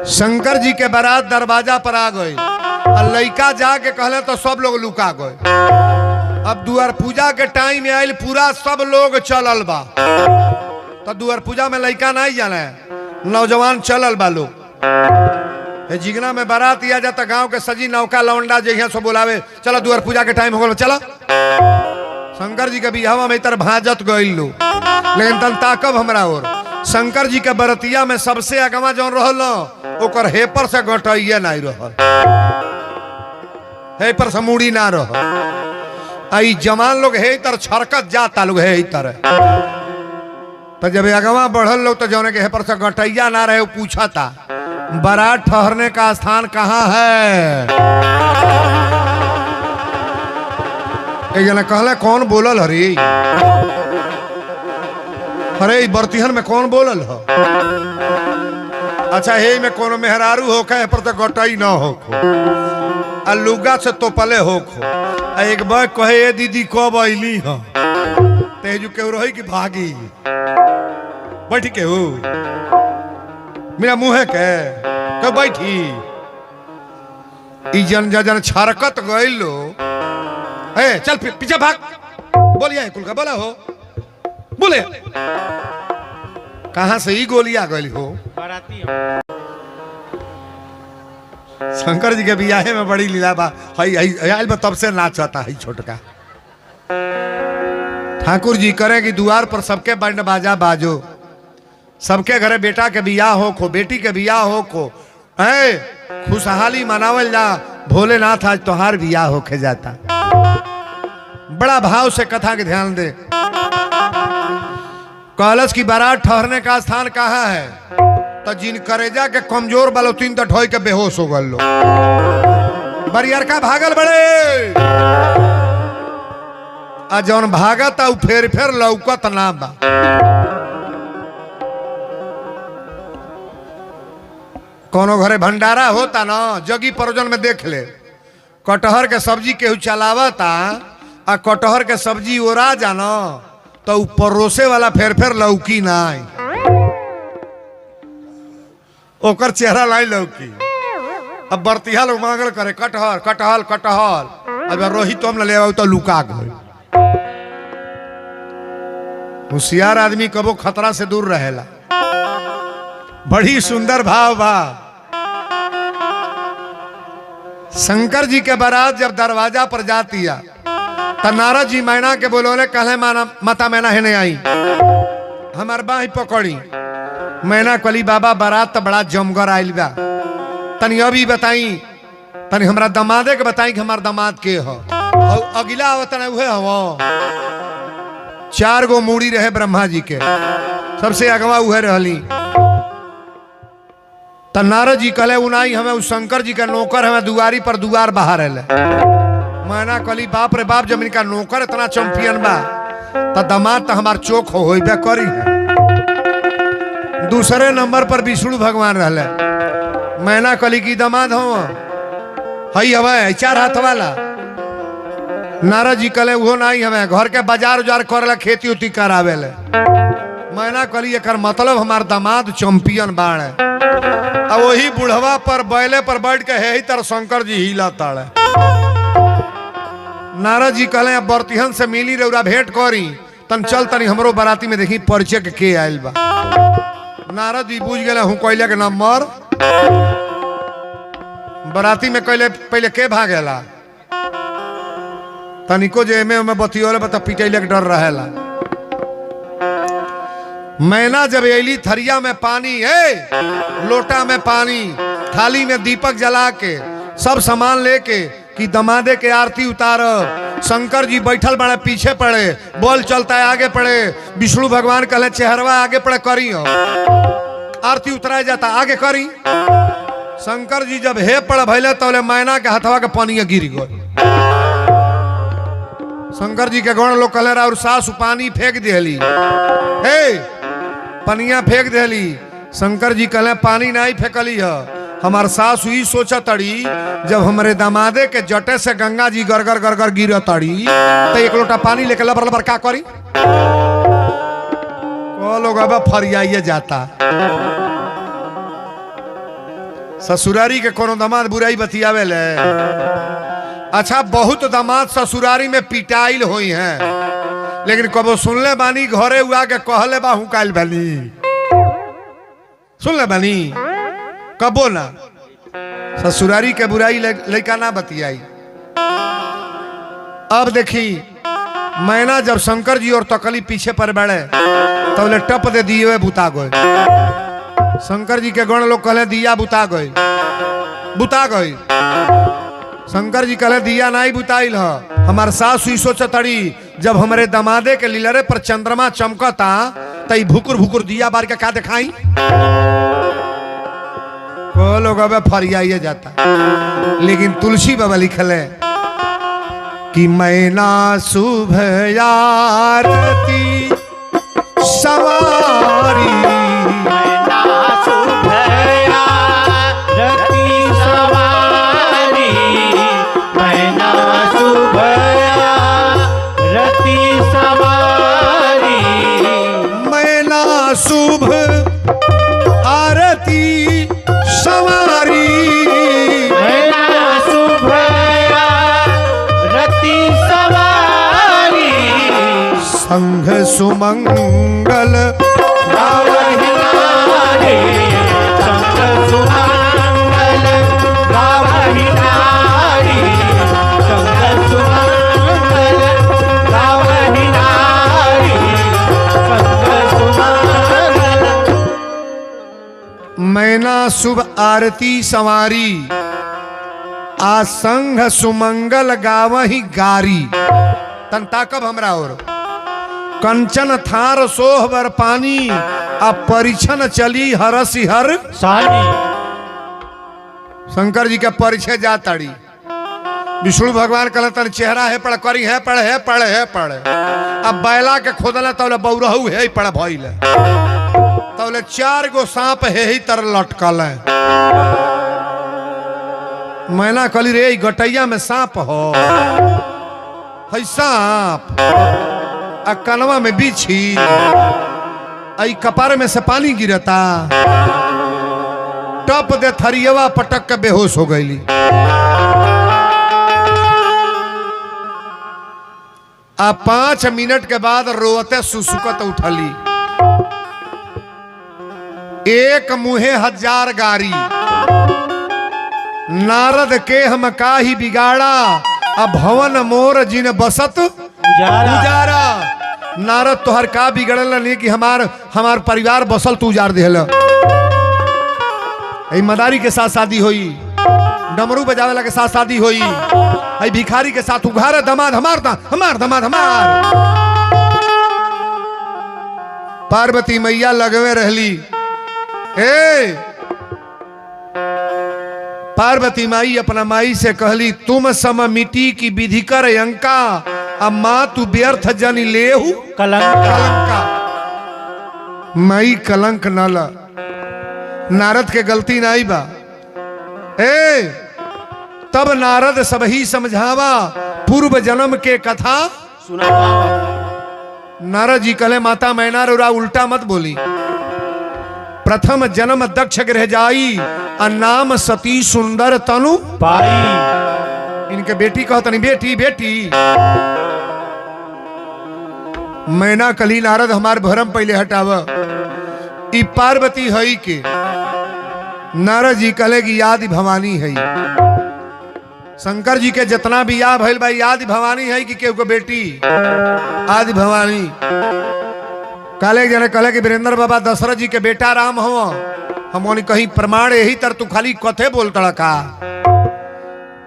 शंकर जी के बारात दरवाजा पर आ गई और लड़का जाके कहले तो सब लोग लुका गए। अब दुआर पूजा के टाइम आयल, पूरा सब लोग चलल बा। तो दुआर पूजा में लड़का नहीं जाने, नौजवान चलल बा लोग। जिगना में बारात आ जाता, गांव के सजी नौका लौंडा जहिया सब बुलावे, चलो दुआर पूजा के टाइम हो गया, चलो। शंकर जी के बिहावा में इतर भाजत गई लो, लेकिन तन ताकब हमरा और शंकर जी के बरतिया में सबसे अगवा जौन रहल ओकर हेपर से गटइया नहीं रहल, हेपर से मुड़ी ना रहल। आई जवान लोग हे तर छरकत जाता लोग हे तर। तो जब अगवा बढ़ल लोग तो जौन के हेपर से गटइया ना रहे, वो पूछा था बारात ठहरने का स्थान कहाँ है। एक जना कहले कौन बोलल हरी, अरे बर्तिहन में कौन बोलल हो। अच्छा हे में कोनो मेहरारू हो के पर तो गटई न हो आ लुगा से तोपले हो खो। एक बार कहे ए दीदी कब अइली हो, तेजू के रही कि भागी बैठ के हो मेरा मुँह के कब बैठी। ई जन जन छरकत गइल लो, ए चल पीछे भाग, बोलिया कुल का बोला हो, बोले कहां से ही गोली आ गई हो। शंकर जी के बियाहे में बड़ी लीला बा, आयल बा तब से नाचता है छोटका। ठाकुर जी करे कि द्वार पर सबके बैंड बाजा बाजो, सबके घरे बेटा के बियाह हो खो, बेटी के बियाह हो खो, खुशहाली मनावल जा। भोलेनाथ आज तोहार बियाह होके जाता। बड़ा भाव से कथा के ध्यान दे। कहलस की बारात ठहरने का स्थान कहाँ है, तो जिन करेजा के कमजोर बालो तीन तो ढोई के बेहोश हो गल लो। बरियर का भागल बड़े आ जौन भागत उ फेर फेर लौकत ना बा। कोनो घरे भंडारा होता ना, जगी परोजन में देख ले, कटहर के सब्जी केहू चलावता आ कटहर के सब्जी ओरा जाना तो परोसे वाला फेर फेर लौकी नाई, ओकर चेहरा लाई लौकी। अब बर्तिया लोग मांगल करे कटहर कटहल कटहल, अब रोहित तो हम ले आओ तो लुका गए। होशियार आदमी कबो खतरा से दूर रहेला। बड़ी सुंदर भाव बा। शंकर जी के बारात जब दरवाजा पर जाती है तो नारद जी मैना के बोलोले, कहले माता मैना है नहीं आई, हमार बाही पकड़ी। मैना कली बाबा बारात तो बड़ा जमगर आयल बा, तनी अभी बताई, तनी हमरा दमादे के बताई कि हमार दमाद के हो। अगिला आवत उहे हो। 4 गो मूड़ी रहे ब्रह्मा जी के, सबसे अगवा उहे रहली। तो नारद जी कहले उनाई हमें उस शंकर जी का नौकर हमें दुआरी पर दुआर बाहर है। मैना कली बाप रे बाप, जब इनका नौकर इतना चैंपियन बा तो दमाद तो हमार चोख हो करी है। दूसरे नंबर पर विष्णु भगवान रहले। मैना कली की दमाद हो हई हवे 4 हाथ वाला। नारद जी कहले वो नहीं हमें घर के बाजार उजार करे खेती उती करावे ले। मैना कली एकर मतलब हमार दमाद चैंपियन बाण है। अब वही बुढ़वा पर बैले पर बैठ के है तर शंकर जी हिला ताड़े। नारद जी कहले अब बर्तिहन से मिली रौरा भेंट करी, तन चल तनी हमरो बाराती में देखी परिचय के आयल बा। नारद जी बुझ गए हूँ कोयले के नंबर। बाराती में कहले पहले के भागेला, तनिको जे में बतियोले बता पिटैले के डर रहेला। मैना जब एली थरिया में पानी है, लोटा में पानी, थाली में दीपक जला के सब सामान लेके कि दमादे के आरती उतार। शंकर जी बैठल बड़े पीछे पड़े, बोल चलता है आगे पड़े। विष्णु भगवान कहले चेहरवा आगे पड़े करी हो, आरती उतराया जाता आगे करी। शंकर जी जब हे पड़ भैले तो मैना के हथवा के पानी गिर गए। शंकर जी के गण लोग कहले और सासु पानी फेंक दिली, हे पनिया फेंक दिली। शंकर जी कहले पानी नहीं फेंकली है, हमार सासु ही सोचा तड़ी जब हमारे दामादे के जटे से गंगा जी गरगर गरगर गिर तड़ी तो 1 लोटा पानी लेके लबर लबर का करी। लोग अब फरियाइए जाता। ससुरारी के कोनो दामाद बुराई बतियावे ले। अच्छा बहुत दामाद ससुरारी में पिटाइल हुई हैं, लेकिन कबो सुनले बानी घरे हुआ के कहले बा हूँ काल बानी, सुन ले बानी कबो ना। ससुरारी के बुराई लड़का ना बतियाई। अब देखी मैना जब शंकर जी और तकली पीछे पर बैठे तो ले टप दे दिए बुता गए। शंकर जी के गण लोग कहले दिया बुता गए, बुता गए। शंकर जी कहले दिया नहीं बुताइल ह, हमार सास हुई सोचतड़ी जब हमारे दमादे के लीलरे पर चंद्रमा चमकता तई भुकुर भुकुर दिया बार के का दिखाई। को लोग अब फरियाइए जाता, लेकिन तुलसी बाबा लिखले कि मैना शुभ आरती सवारी, मैना शुभ आरती सवारी, मैना शुभ आरती सवारी, मैना शुभ आरती सवारी, मैना शुभ आरती सवारी, संघ सुमंगल गावहि नारी, संग सुमंगल गावहि नारी, संग सुमंगल गावहि नारी, संग सुमंगल। मैना शुभ आरती सवारी, आ संघ सुमंगल गावहि गारी। तन ताकब हमरा और कंचन थार सोह बर पानी, आ परिछन चली हरसि हर सानी, शंकर जी के परिचय जा ताड़ी। विष्णु भगवान कहते चेहरा है पड़ करी है पड़ है पड़ है पड़। अब बैला के खोदल तब बौरहू है पड़ भइल, तब 4 गो सांप है ही तर लटकल है। मैना कहली रे गटैया में सांप हो, है सांप आ कनवा में बिछी, आई कपार में से पानी गिरता, टप दे थरियवा पटक के बेहोश हो गईली। आ 5 मिनट के बाद रोते सुसुकत उठली। एक मुहे 1000 गारी, नारद के हम काहि बिगाड़ा, अब भवन मोर जिन बसत उजारा। नारद तोहर का बिगड़ल नहीं कि हमार परिवार बसल तू उजार दिल। मदारी के साथ शादी हुई, डमरू बजावेला के साथ शादी हुई, भिखारी के साथ उघार दमाद हमार दमाद हमार। पार्वती मैया लगवे रहली। पार्वती माई अपना माई से कहली तुम सम मिट्टी की विधि कर अंका, अम्मा तू व्यर्थ जनी लेहू कलंका। माई कलंक न ला, नारद के गलती नहीं बा। तब नारद सब ही समझावा पूर्व जन्म के कथा सुनावा। नारद जी कहले माता मैना रो उल्टा मत बोली। प्रथम जन्म दक्ष गृह जाई, नाम सती सुंदर तनु पाई। इनके बेटी कहत नहीं बेटी बेटी। मैना कली नारद हमार भरम पहले हटाव, ई पार्वती हई के। नारद जी कहले कि याद भवानी है। शंकर जी के जितना भी या भइल भाई याद भवानी है कि केहू को बेटी आदि भवानी। काले जने कहले कि वीरेंद्र बाबा दशरथ जी के बेटा राम हो। हम कहीं प्रमाण यही तर तू खाली कथे बोलता का।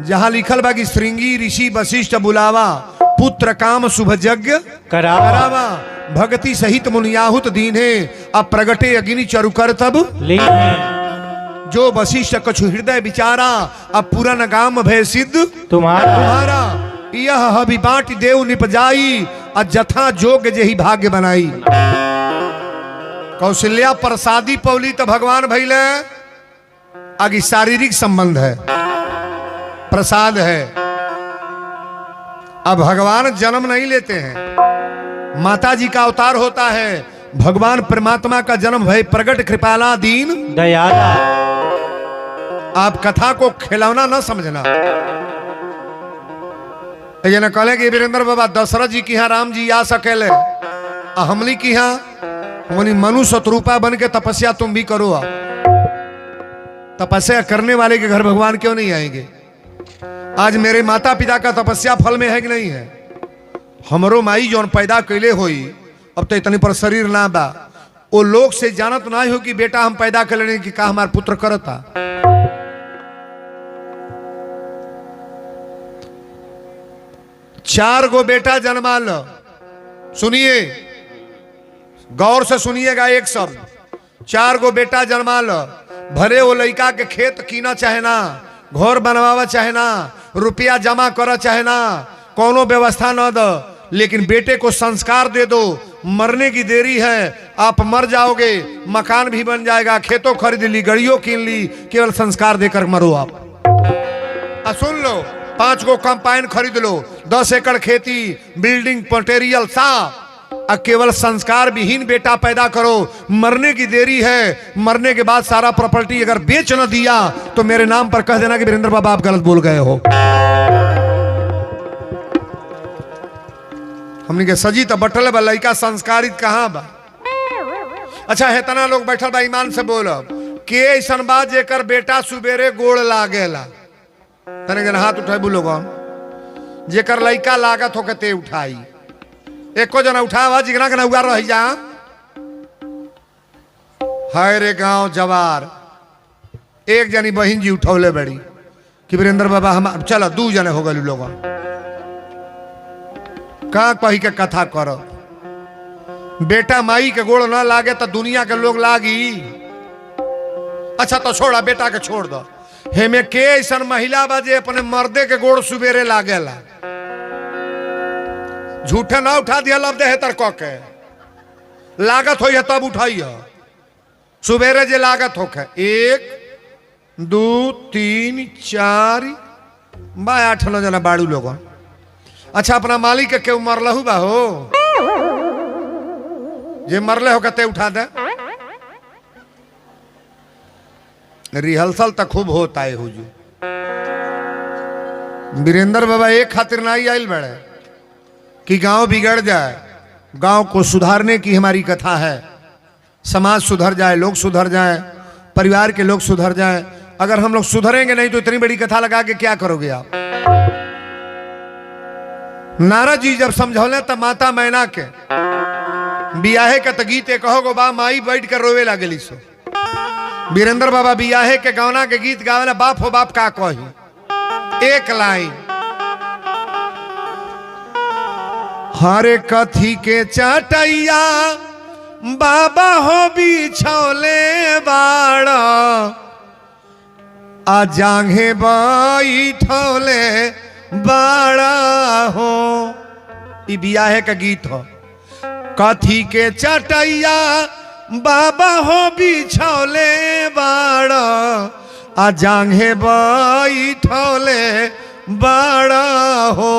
जहां लिखल बा कि श्रृंगी ऋषि वशिष्ठ बुलावा, पुत्र काम शुभ यज्ञ करावा, भक्ति सहित मुनियाहुत दीने, अब प्रगटे अग्नि चरु कर तब जो वशिष्ठ कछु हृदय विचारा, अब पूरन गाम भय सिद्ध तुम्हारा। यह हबि बाटी देव निपजाई, जथा जोग जेहि भाग्य बनाई। कौशल्या प्रसादी पौली तो भगवान भैले, आगे शारीरिक संबंध है, प्रसाद है। अब भगवान जन्म नहीं लेते हैं, माता जी का अवतार होता है। भगवान परमात्मा का जन्म भय प्रगट कृपाला दीन दयाला। आप कथा को खिलौना न समझना। ये न कहले कि वीरेंद्र बाबा दशरथ जी की यहाँ राम जी आ सकेले, हमनी की यहाँ मनी मनु शत्रुपा बन के तपस्या तुम भी करो। आप तपस्या करने वाले के घर भगवान क्यों नहीं आएंगे? आज मेरे माता पिता का तपस्या फल में है कि नहीं है? हमरो माई जौन पैदा कैले होई अब तो इतनी पर शरीर ना बा, वो लोग से जानत ना हो कि बेटा हम पैदा कर लेने की का हमार पुत्र करता। चार गो बेटा जन्मा लो, सुनिए गौर से सुनिएगा एक शब्द। चार गो बेटा जन्मा लो, भले वो लड़का के खेत कीना चाहे ना, घर बनवावा चाहे ना, रुपया जमा करा चाहे ना, कोनो व्यवस्था न दो, लेकिन बेटे को संस्कार दे दो। मरने की देरी है, आप मर जाओगे, मकान भी बन जाएगा, खेतों खरीद ली, गाड़ियों कीन ली, केवल संस्कार देकर मरो आप। सुन लो, 5 गो कंपाइन खरीद लो, 10 एकड़ खेती, बिल्डिंग मटेरियल साफ, केवल संस्कार विहीन बेटा पैदा करो। मरने की देरी है, मरने के बाद सारा प्रॉपर्टी अगर बेच न दिया तो मेरे नाम पर कह देना कि वीरेंद्र बाबा आप गलत बोल गए हो। हमने के सजी तो बटल बा, लड़का संस्कारित कहाँ बा? अच्छा है तना लोग बैठल बा, ईमान से बोलो के ऐसा बात जेकर बेटा सुबेरे गोड़ लागेला, तने जन हाथ उठाई बोलो जेकर लड़का लागत हो के ते उठाई। एको जना उठावा जिगना के नौगा रह जा। हाय रे गांव जवार, एक जनी बहन जी उठौले बड़ी कि वीरेंद्र बाबा हम चलो 2 जने हो गए लोग का कही के कथा करो। बेटा माई के गोड़ ना लागे तो दुनिया के लोग लागी। अच्छा तो छोड़ा, बेटा के छोड़ दो। हेमे के ऐसा महिला बाजे अपने मर्दे के गोड़ सुबेरे लागेला, झूठे ना उठा दिया लब दे तर के लागत हो तब उठाइए। सुबेरे जे लागत हो 1 2 3 4 बा 8 9 जना बाड़ू लोग। अच्छा अपना मालिक के क्यों मरलहू बा हो, जे मरले हो कते उठा दे। रिहर्सल तो खूब होता है हुजूर। वीरेंद्र बाबा एक खातिर नहीं आयल बड़े कि गांव बिगड़ जाए, गांव को सुधारने की हमारी कथा है। समाज सुधर जाए, लोग सुधर जाए, परिवार के लोग सुधर जाए। अगर हम लोग सुधरेंगे नहीं तो इतनी बड़ी कथा लगा के क्या करोगे आप? नारद जी जब समझौले तब माता मैना के बियाहे के तो गीत कहोगो बा माई बैठ कर रोवे लागली सो। वीरेंद्र बाबा बियाहे के गौना के गीत गावेला, बाप हो बाप का कही। एक लाइन, हरे कथी के चटैया बाबा हो बिछौले बाड़ा, आ जांघे बैठौले बाड़ा हो। ई बियाहे का गीत हो। कथी के चटैया बाबा हो बिछौले बाड़ा, आ जांघे बैठौले बाड़ा हो।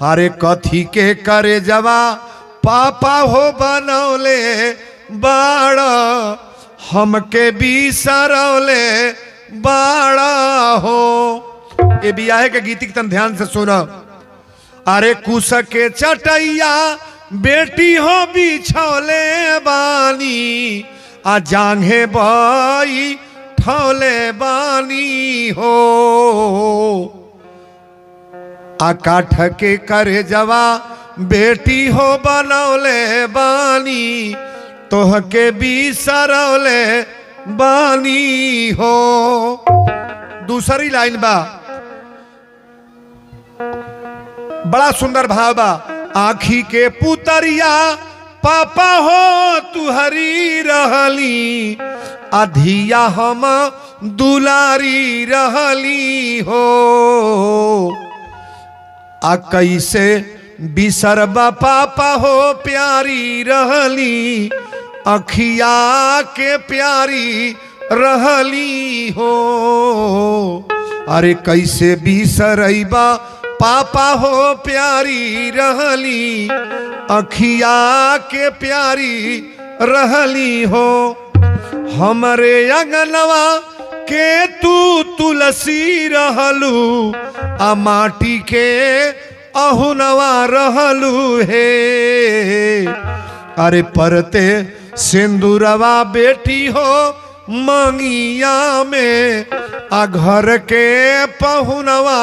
हरे कथी के करे जवा पापा हो बनौले बाड़ा, हमके बिसरौले बाड़ा हो। ये बियाहे के गीत तन ध्यान से सुनो। अरे कुश के चटैया बेटी हो बिछौले बानी, आ जांघे बाई ठौले बानी हो। आ काठ के करे जवा बेटी हो बनौले बानी, तोह के बिसरौले बानी हो। दूसरी लाइन बा, बड़ा सुंदर भाव बा। आखी के पुतरिया पापा हो तुहरी रहली, अधिया हम दुलारी रहली हो। आ कैसे बिसरबा पापा हो प्यारी रहली, अखिया के प्यारी रहली हो। अरे कैसे बिसरैबा पापा हो प्यारी रहली, अखिया के प्यारी रहली हो। हमरे अंगनवा के तू तुलसी रहलू आ माटी के अहुनवा रहलू हे। अरे परते सिंदूरवा बेटी हो मंगिया में आ घर के पहुनवा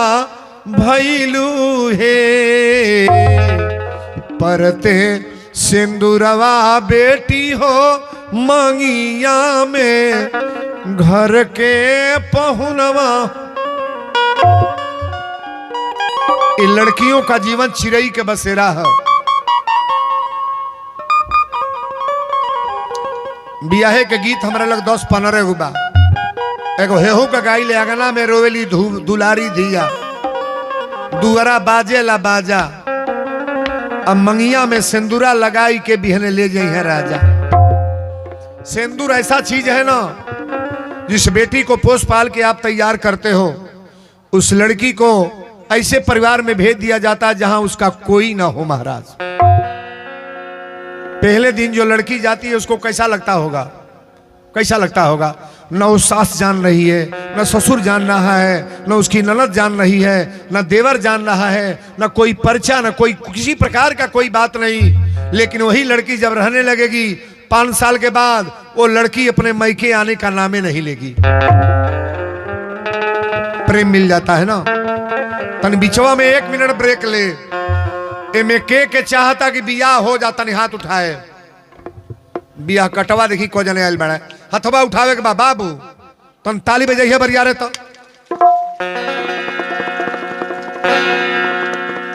भैलू हे। परते सिंदूरवा बेटी हो मंगिया में घर के पहुनवा। ये लड़कियों का जीवन चिड़ई के बसेरा है। बियाहे के गीत हमारे लग 10-15 गो बा। एगो हेहू का गाई ले अगना में रोवेली दुलारी धिया दुअरा बाजे ला बाजा अब मंगिया में सिंदूरा लगाई के बिहने ले जाई है राजा। सिंदूर ऐसा चीज है ना जिस बेटी को पोस पाल के आप तैयार करते हो उस लड़की को ऐसे परिवार में भेज दिया जाता है जहां उसका कोई ना हो महाराज। पहले दिन जो लड़की जाती है उसको कैसा लगता होगा, कैसा लगता होगा। न वो सास जान रही है, न ससुर जान रहा है, न उसकी ननद जान रही है, न देवर जान रहा है, न कोई पर्चा, न कोई किसी प्रकार का कोई बात नहीं। लेकिन वही लड़की जब रहने लगेगी 5 साल के बाद वो लड़की अपने मैके आने का नामे नहीं लेगी। प्रेम मिल जाता है ना। तन बिचवा में 1 मिनट ब्रेक ले। एमे के चाहता कि बियाह हो जाता नहीं हाथ उठाए। बियाह कटवा देखी को जने आयल बड़ा हथवा उठावे के बाबू तन ताली बजाइए बरियारे तो